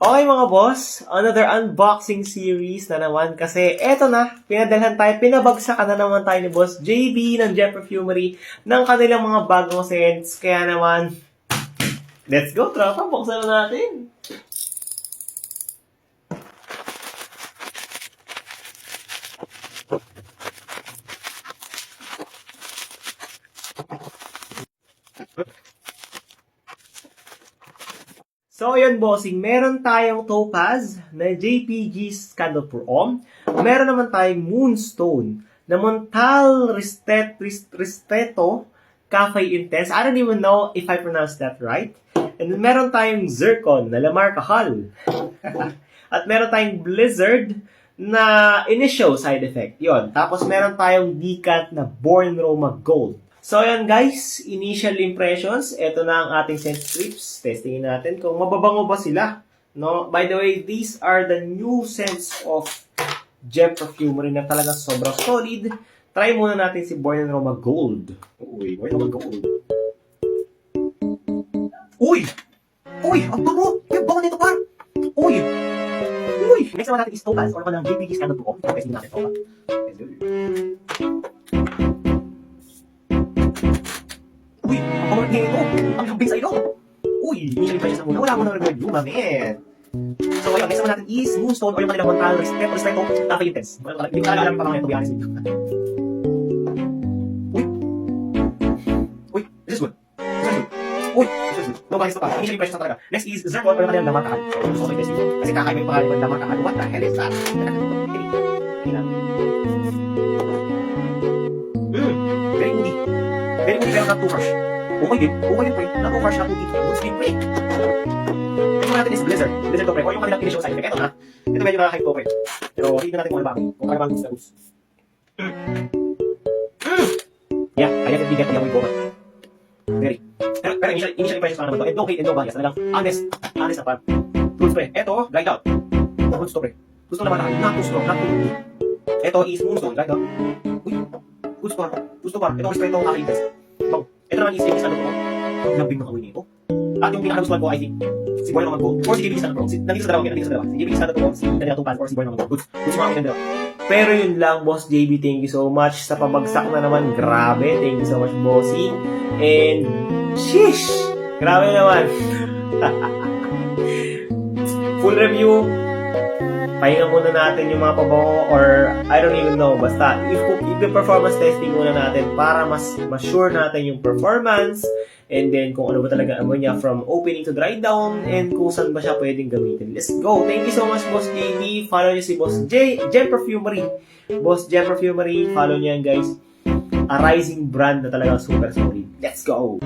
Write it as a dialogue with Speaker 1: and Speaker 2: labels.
Speaker 1: Okay mga boss, another unboxing series na naman kasi eto na, pinadalhan tayo, pinabagsakan na naman tayo ni Boss JB ng Gem Perfumery ng kanilang mga bagong scents. Kaya naman, let's go, tropa, buksan na natin. So, ayan bossing, meron tayong Topaz na JPG Scandal Pro Om. Meron naman tayong Moonstone na Montal Ristretto Cafe Intense. I don't even know if I pronounced that right. And then meron tayong Zircon na La Marca Hall. At meron tayong Blizzard na Initial Side Effect. Yon. Tapos meron tayong Decat na Born Roma Gold. So, ayan guys, initial impressions. Ito na ang ating scent strips. Testingin natin kung mababango ba sila. No? By the way, these are the new scents of Gem Perfumery na talagang sobrang solid. Try muna natin si Born Roma Gold. Uy, Born Roma Gold. Uy! Uy! Ang bango! Yung bango nito par! Uy! Uy! Next naman natin is Topaz or naman ng JPG Scandal Pro. Testingin natin ito. Uy, ang pamot niya ito. Ang lambing sa ilo. Uy, initial impressions na muna. Wala mo nang review, mamen. So, ayun, next naman natin is Moonstone or yung kanilang Montal Ristretto Cafe Intense. Hindi ko talaga alam pa mga ito, be honest with you. Uy, this is good. This is good. Uy, this is good. No, guys, ito pa. Initial impressions na talaga. Next is Zircon or yung kanilang La Marca Hall. So, okay, test yun. Kasi kakain mo yung pangalan ng La Marca Hall. What the hell is that? Very moody. Very moody pero not too harsh. Okay din. Okay din pre. Not too harsh, not too deep. Good speed pre. Ito natin is Blizzard. Blizzard to pre. O yung kanilang initial side effect. Ito na. Ito medyo nakaka-hype to pre. Pero hindi natin kung ano ba. Kung ano ba ang goods na goods. Yeah, kaya can bigyan ko yung gold. Very. Pero initial impressions pa naman to. And no hate and no bias. Talagang honest. Honest na pa. Goods pre. Ito, dried out. Goods to pre. Gusto naman tayo. Not too strong. Not too deep. Ito is Moonstone. Dried out. Uy. Gusto pa. Gusto pa. Ito respeto ang aking test. Bang. Ito naman is ano ko. Lambing ng amoy nito. At yung pinakagustuhan ko, I think, si Born Roma Gold or si JPG Scandal Pro. Nandito sa dalawa. Si JPG Scandal Pro, si Daniel Topaz or si Born Roma Gold. Goods mga aking dalawa. Pero yun lang, Boss JB. Thank you so much. Sa pabagsak na naman, grabe. Thank you so much, bossing. And, sheesh! Grabe naman. Full review. Pahinga muna natin yung mga pabango or I don't even know. Basta, if performance testing muna natin para mas sure natin yung performance and then kung ano ba talaga amoy niya from opening to dry down and kung saan ba siya pwedeng gamitin. Let's go! Thank you so much, Boss JB. Follow niyo si Boss Gem Perfumery. Boss Gem Perfumery. Follow niyo yan, guys. A rising brand na talagang super solid. Let's go!